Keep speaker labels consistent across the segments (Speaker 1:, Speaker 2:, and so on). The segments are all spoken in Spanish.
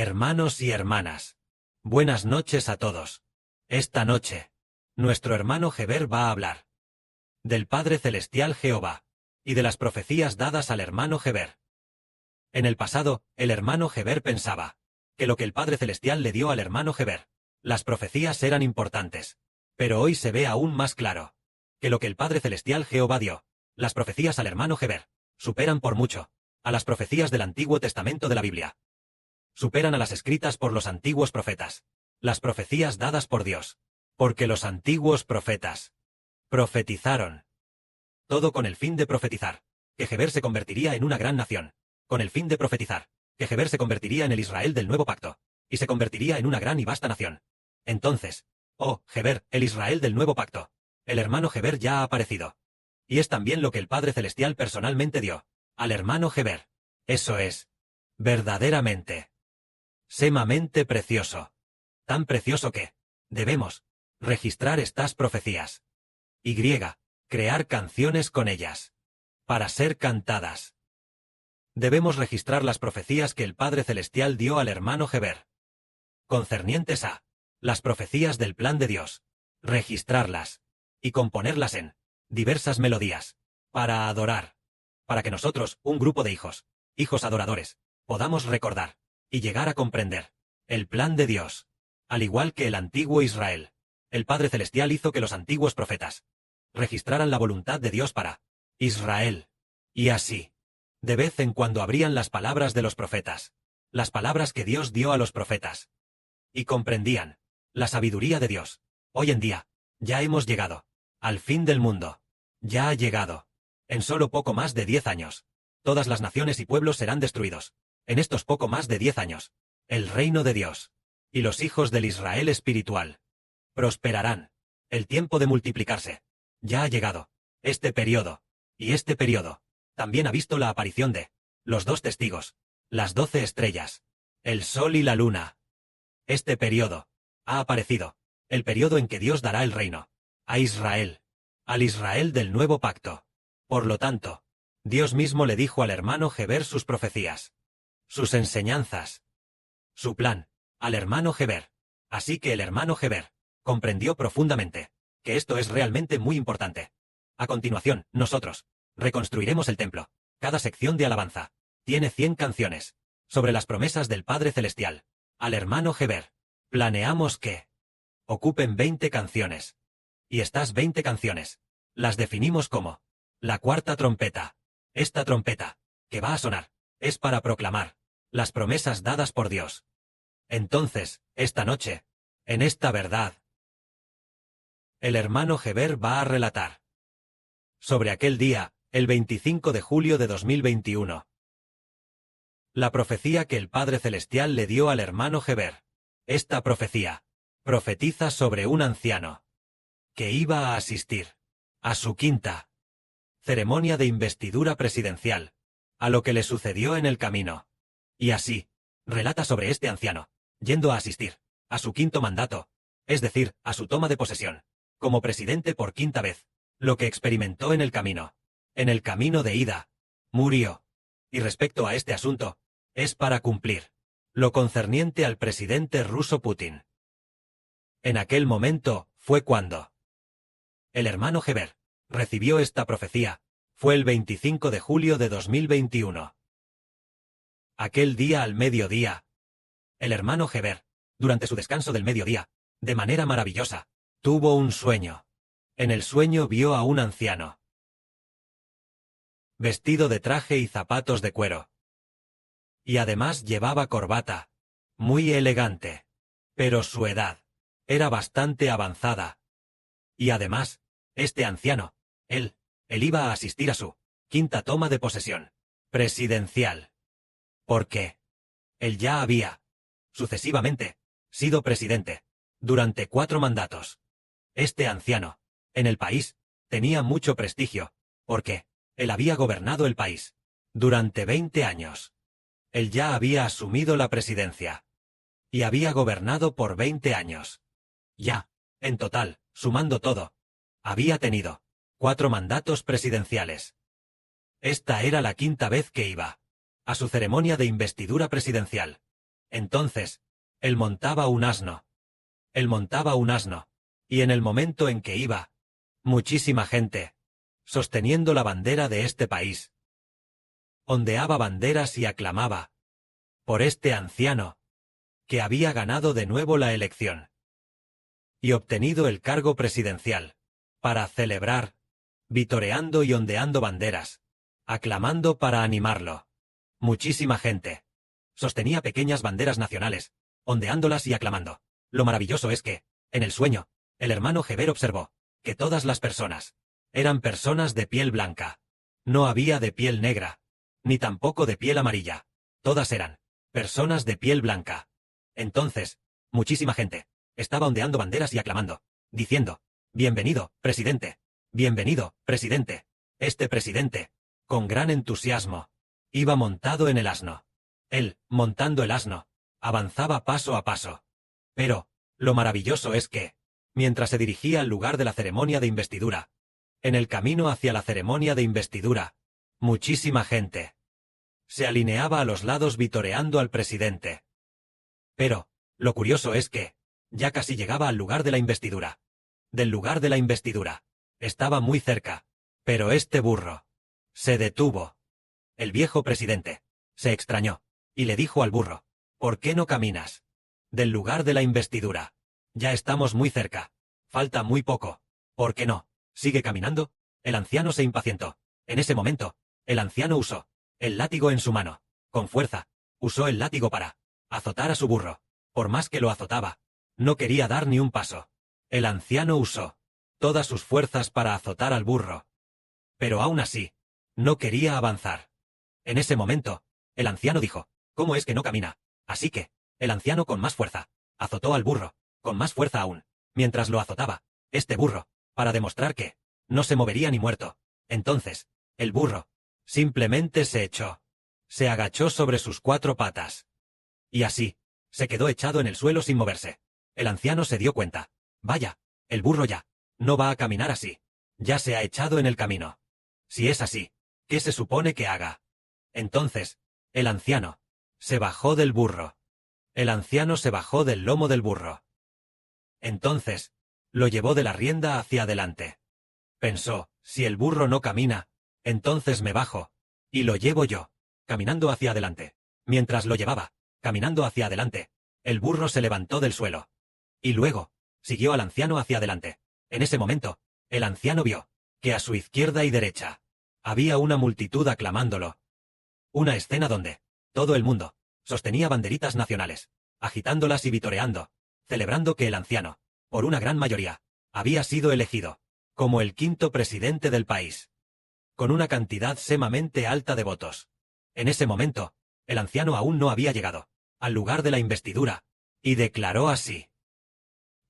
Speaker 1: Hermanos y hermanas, buenas noches a todos. Esta noche, nuestro hermano Heber va a hablar del Padre Celestial Jehová y de las profecías dadas al hermano Heber. En el pasado, el hermano Heber pensaba que lo que el Padre Celestial le dio al hermano Heber, las profecías eran importantes, pero hoy se ve aún más claro que lo que el Padre Celestial Jehová dio, las profecías al hermano Heber, superan por mucho a las profecías del Antiguo Testamento de la Biblia. Superan a las escritas por los antiguos profetas, las profecías dadas por Dios, porque los antiguos profetas profetizaron. Todo con el fin de profetizar, que Heber se convertiría en una gran nación, con el fin de profetizar, que Heber se convertiría en el Israel del nuevo pacto, y se convertiría en una gran y vasta nación. Entonces, oh, Heber, el Israel del nuevo pacto, el hermano Heber ya ha aparecido. Y es también lo que el Padre Celestial personalmente dio al hermano Heber. Eso es verdaderamente sumamente precioso. Tan precioso que debemos registrar estas profecías. Y crear canciones con ellas, para ser cantadas. Debemos registrar las profecías que el Padre Celestial dio al hermano Heber, concernientes a las profecías del plan de Dios, registrarlas y componerlas en diversas melodías, para adorar, para que nosotros, un grupo de hijos adoradores, podamos recordar y llegar a comprender el plan de Dios. Al igual que el antiguo Israel, el Padre Celestial hizo que los antiguos profetas registraran la voluntad de Dios para Israel. Y así, de vez en cuando abrían las palabras de los profetas, las palabras que Dios dio a los profetas, y comprendían la sabiduría de Dios. Hoy en día, ya hemos llegado al fin del mundo. Ya ha llegado. En solo poco más de 10 años, todas las naciones y pueblos serán destruidos. En estos poco más de 10 años, el reino de Dios y los hijos del Israel espiritual prosperarán. El tiempo de multiplicarse ya ha llegado. Este periodo también ha visto la aparición de los 2 testigos, las 12 estrellas, el sol y la luna. Este periodo ha aparecido, el periodo en que Dios dará el reino a Israel, al Israel del nuevo pacto. Por lo tanto, Dios mismo le dijo al hermano Heber sus profecías, sus enseñanzas, su plan, al hermano Heber. Así que el hermano Heber comprendió profundamente que esto es realmente muy importante. A continuación, nosotros reconstruiremos el templo. Cada sección de alabanza tiene 100 canciones sobre las promesas del Padre Celestial. Al hermano Heber planeamos que ocupen 20 canciones. Y estas 20 canciones las definimos como la cuarta trompeta. Esta trompeta que va a sonar es para proclamar las promesas dadas por Dios. Entonces, esta noche, en esta verdad, el hermano Heber va a relatar sobre aquel día, el 25 de julio de 2021. La profecía que el Padre Celestial le dio al hermano Heber. Esta profecía profetiza sobre un anciano que iba a asistir a su quinta ceremonia de investidura presidencial, a lo que le sucedió en el camino. Y así, relata sobre este anciano, yendo a asistir a su quinto mandato, es decir, a su toma de posesión, como presidente por quinta vez, lo que experimentó en el camino de ida, murió. Y respecto a este asunto, es para cumplir lo concerniente al presidente ruso Putin. En aquel momento, fue cuando el hermano Heber recibió esta profecía, fue el 25 de julio de 2021. Aquel día al mediodía, el hermano Heber, durante su descanso del mediodía, de manera maravillosa, tuvo un sueño. En el sueño vio a un anciano, vestido de traje y zapatos de cuero. Y además llevaba corbata, muy elegante. Pero su edad era bastante avanzada. Y además, este anciano, él iba a asistir a su quinta toma de posesión presidencial. Porque él ya había, sucesivamente, sido presidente durante 4 mandatos. Este anciano, en el país, tenía mucho prestigio, porque él había gobernado el país durante 20 años. Él ya había asumido la presidencia. Y había gobernado por 20 años. Ya, en total, sumando todo, había tenido 4 mandatos presidenciales. Esta era la quinta vez que iba a su ceremonia de investidura presidencial. Entonces, él montaba un asno. Él montaba un asno. Y en el momento en que iba, muchísima gente, sosteniendo la bandera de este país, ondeaba banderas y aclamaba por este anciano, que había ganado de nuevo la elección y obtenido el cargo presidencial, para celebrar, vitoreando y ondeando banderas, aclamando para animarlo. Muchísima gente sostenía pequeñas banderas nacionales, ondeándolas y aclamando. Lo maravilloso es que, en el sueño, el hermano Heber observó que todas las personas eran personas de piel blanca. No había de piel negra, ni tampoco de piel amarilla. Todas eran personas de piel blanca. Entonces, muchísima gente estaba ondeando banderas y aclamando, diciendo: «Bienvenido, presidente. Bienvenido, presidente». Este presidente, con gran entusiasmo, iba montado en el asno. Él, montando el asno, avanzaba paso a paso. Pero, lo maravilloso es que, mientras se dirigía al lugar de la ceremonia de investidura, en el camino hacia la ceremonia de investidura, muchísima gente se alineaba a los lados vitoreando al presidente. Pero, lo curioso es que, ya casi llegaba al lugar de la investidura. Del lugar de la investidura. Estaba muy cerca. Pero este burro se detuvo. El viejo presidente se extrañó y le dijo al burro: «¿Por qué no caminas? Del lugar de la investidura. Ya estamos muy cerca. Falta muy poco. ¿Por qué no? Sigue caminando». El anciano se impacientó. En ese momento, el anciano usó el látigo en su mano. Con fuerza, usó el látigo para azotar a su burro. Por más que lo azotaba, no quería dar ni un paso. El anciano usó todas sus fuerzas para azotar al burro. Pero aún así, no quería avanzar. En ese momento, el anciano dijo: «¿Cómo es que no camina?». Así que, el anciano con más fuerza azotó al burro, con más fuerza aún, mientras lo azotaba, este burro, para demostrar que no se movería ni muerto. Entonces, el burro simplemente se echó. Se agachó sobre sus 4 patas. Y así, se quedó echado en el suelo sin moverse. El anciano se dio cuenta. Vaya, el burro ya no va a caminar así. Ya se ha echado en el camino. Si es así, ¿qué se supone que haga? Entonces, el anciano se bajó del burro. El anciano se bajó del lomo del burro. Entonces, lo llevó de la rienda hacia adelante. Pensó: si el burro no camina, entonces me bajo y lo llevo yo, caminando hacia adelante. Mientras lo llevaba, caminando hacia adelante, el burro se levantó del suelo. Y luego, siguió al anciano hacia adelante. En ese momento, el anciano vio que a su izquierda y derecha había una multitud aclamándolo. Una escena donde todo el mundo sostenía banderitas nacionales, agitándolas y vitoreando, celebrando que el anciano, por una gran mayoría, había sido elegido como el 5º presidente del país, con una cantidad sumamente alta de votos. En ese momento, el anciano aún no había llegado al lugar de la investidura, y declaró así: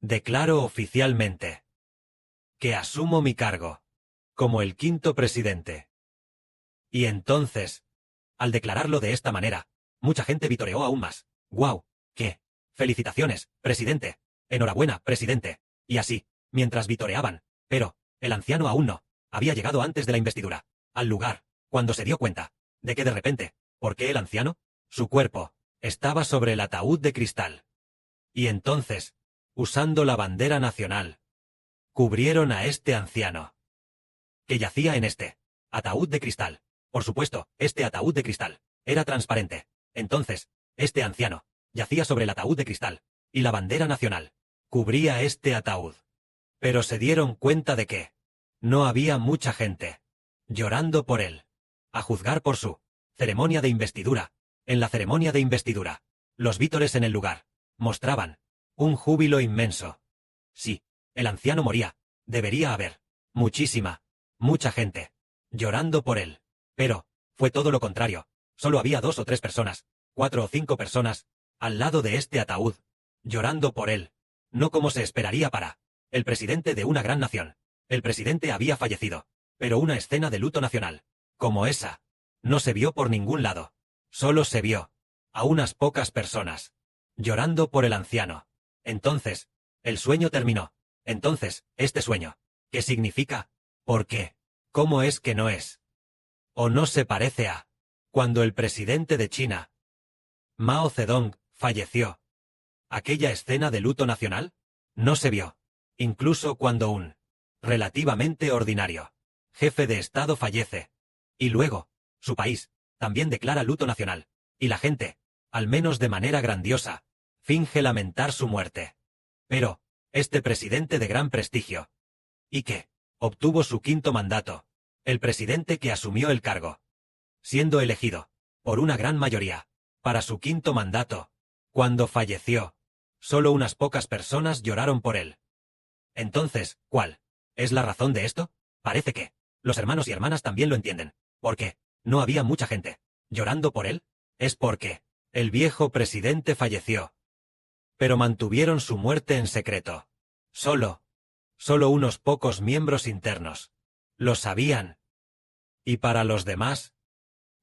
Speaker 1: «Declaro oficialmente que asumo mi cargo como el 5º presidente». Y entonces, al declararlo de esta manera, mucha gente vitoreó aún más. «¡Guau! ¡Qué! ¡Felicitaciones, presidente! ¡Enhorabuena, presidente!». Y así, mientras vitoreaban, pero el anciano aún no había llegado antes de la investidura al lugar, cuando se dio cuenta de que de repente, ¿por qué el anciano? Su cuerpo estaba sobre el ataúd de cristal. Y entonces, usando la bandera nacional, cubrieron a este anciano, que yacía en este ataúd de cristal. Por supuesto, este ataúd de cristal era transparente. Entonces, este anciano yacía sobre el ataúd de cristal, y la bandera nacional cubría este ataúd. Pero se dieron cuenta de que no había mucha gente llorando por él. A juzgar por su ceremonia de investidura. En la ceremonia de investidura, los vítores en el lugar mostraban un júbilo inmenso. Si el anciano moría, debería haber mucha gente llorando por él. Pero fue todo lo contrario. Solo había 2 o 3 personas, 4 o 5 personas, al lado de este ataúd, llorando por él. No como se esperaría para el presidente de una gran nación. El presidente había fallecido, pero una escena de luto nacional, como esa, no se vio por ningún lado. Solo se vio a unas pocas personas llorando por el anciano. Entonces, el sueño terminó. Entonces, este sueño, ¿qué significa? ¿Por qué? ¿Cómo es que no es? ¿O no se parece a cuando el presidente de China, Mao Zedong, falleció. Aquella escena de luto nacional no se vio, incluso cuando un relativamente ordinario jefe de Estado fallece. Y luego, su país también declara luto nacional, y la gente, al menos de manera grandiosa, finge lamentar su muerte. Pero, este presidente de gran prestigio, y que obtuvo su quinto mandato, el presidente que asumió el cargo, siendo elegido, por una gran mayoría, para su quinto mandato, cuando falleció, solo unas pocas personas lloraron por él. Entonces, ¿cuál es la razón de esto? Parece que los hermanos y hermanas también lo entienden. ¿Por qué no había mucha gente llorando por él? Es porque el viejo presidente falleció. Pero mantuvieron su muerte en secreto. Solo unos pocos miembros internos lo sabían. Y para los demás,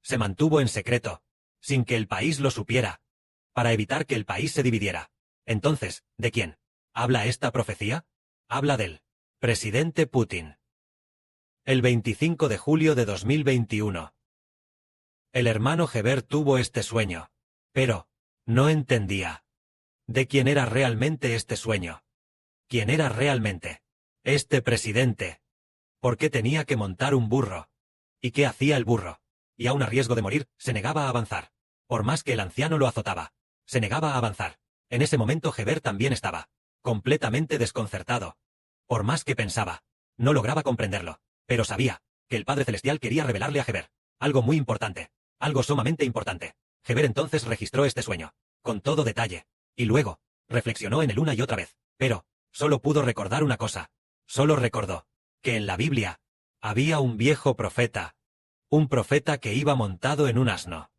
Speaker 1: se mantuvo en secreto, sin que el país lo supiera, para evitar que el país se dividiera. Entonces, ¿de quién habla esta profecía? Habla del presidente Putin. El 25 de julio de 2021. El hermano Heber tuvo este sueño, pero no entendía de quién era realmente este sueño. ¿Quién era realmente este presidente? ¿Por qué tenía que montar un burro? ¿Y qué hacía el burro? Y aun a riesgo de morir, se negaba a avanzar. Por más que el anciano lo azotaba, se negaba a avanzar. En ese momento Heber también estaba completamente desconcertado. Por más que pensaba, no lograba comprenderlo, pero sabía que el Padre Celestial quería revelarle a Heber algo muy importante, algo sumamente importante. Heber entonces registró este sueño, con todo detalle, y luego reflexionó en él una y otra vez, pero solo pudo recordar una cosa. Solo recordó que en la Biblia había un viejo profeta, un profeta que iba montado en un asno.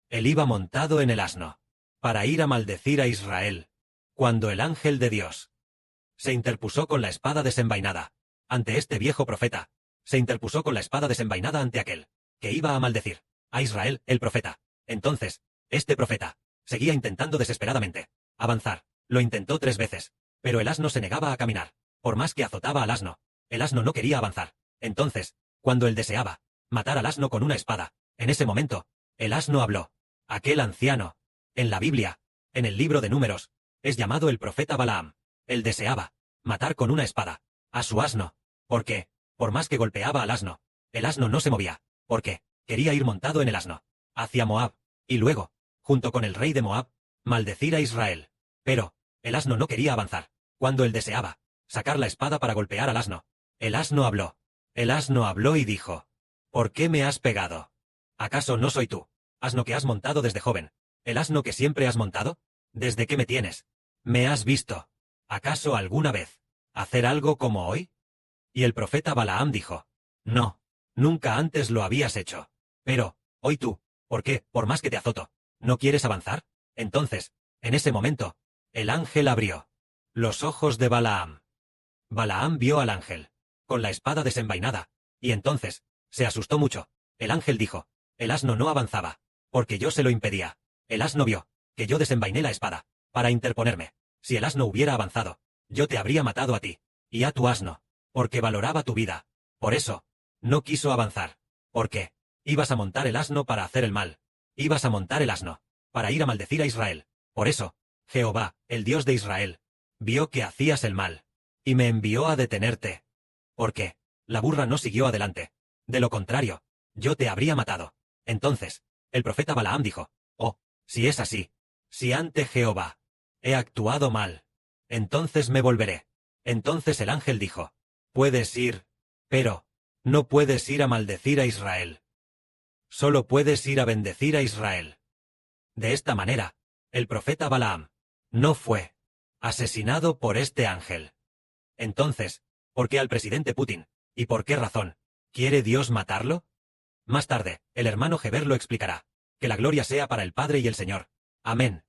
Speaker 1: Él iba montado en el asno, para ir a maldecir a Israel, cuando el ángel de Dios se interpuso con la espada desenvainada ante este viejo profeta, se interpuso con la espada desenvainada ante aquel que iba a maldecir a Israel, el profeta. Entonces, este profeta seguía intentando desesperadamente avanzar. Lo intentó 3 veces, pero el asno se negaba a caminar. Por más que azotaba al asno, el asno no quería avanzar. Entonces, cuando él deseaba matar al asno con una espada, en ese momento, el asno habló. Aquel anciano, en la Biblia, en el libro de Números, es llamado el profeta Balaam. Él deseaba matar con una espada a su asno, porque, por más que golpeaba al asno, el asno no se movía, porque quería ir montado en el asno hacia Moab, y luego, junto con el rey de Moab, maldecir a Israel. Pero el asno no quería avanzar. Cuando él deseaba sacar la espada para golpear al asno, el asno habló. El asno habló y dijo: ¿Por qué me has pegado? ¿Acaso no soy tú, asno que has montado desde joven, el asno que siempre has montado? ¿Desde que me tienes? ¿Me has visto, acaso alguna vez, hacer algo como hoy? Y el profeta Balaam dijo: No, nunca antes lo habías hecho. Pero, hoy tú, ¿por qué, por más que te azoto, no quieres avanzar? Entonces, en ese momento, el ángel abrió los ojos de Balaam. Balaam vio al ángel, con la espada desenvainada, y entonces, se asustó mucho. El ángel dijo: El asno no avanzaba, porque yo se lo impedía. El asno vio que yo desenvainé la espada, para interponerme. Si el asno hubiera avanzado, yo te habría matado a ti, y a tu asno, porque valoraba tu vida. Por eso, no quiso avanzar. Porque ibas a montar el asno para hacer el mal. Ibas a montar el asno, para ir a maldecir a Israel. Por eso, Jehová, el Dios de Israel, vio que hacías el mal, y me envió a detenerte. Porque la burra no siguió adelante. De lo contrario, yo te habría matado. Entonces, el profeta Balaam dijo: Oh, si es así, si ante Jehová he actuado mal, entonces me volveré. Entonces el ángel dijo: Puedes ir, pero no puedes ir a maldecir a Israel. Solo puedes ir a bendecir a Israel. De esta manera, el profeta Balaam no fue asesinado por este ángel. Entonces, ¿por qué al presidente Putin? ¿Y por qué razón quiere Dios matarlo? Más tarde, el hermano Heber lo explicará. Que la gloria sea para el Padre y el Señor. Amén.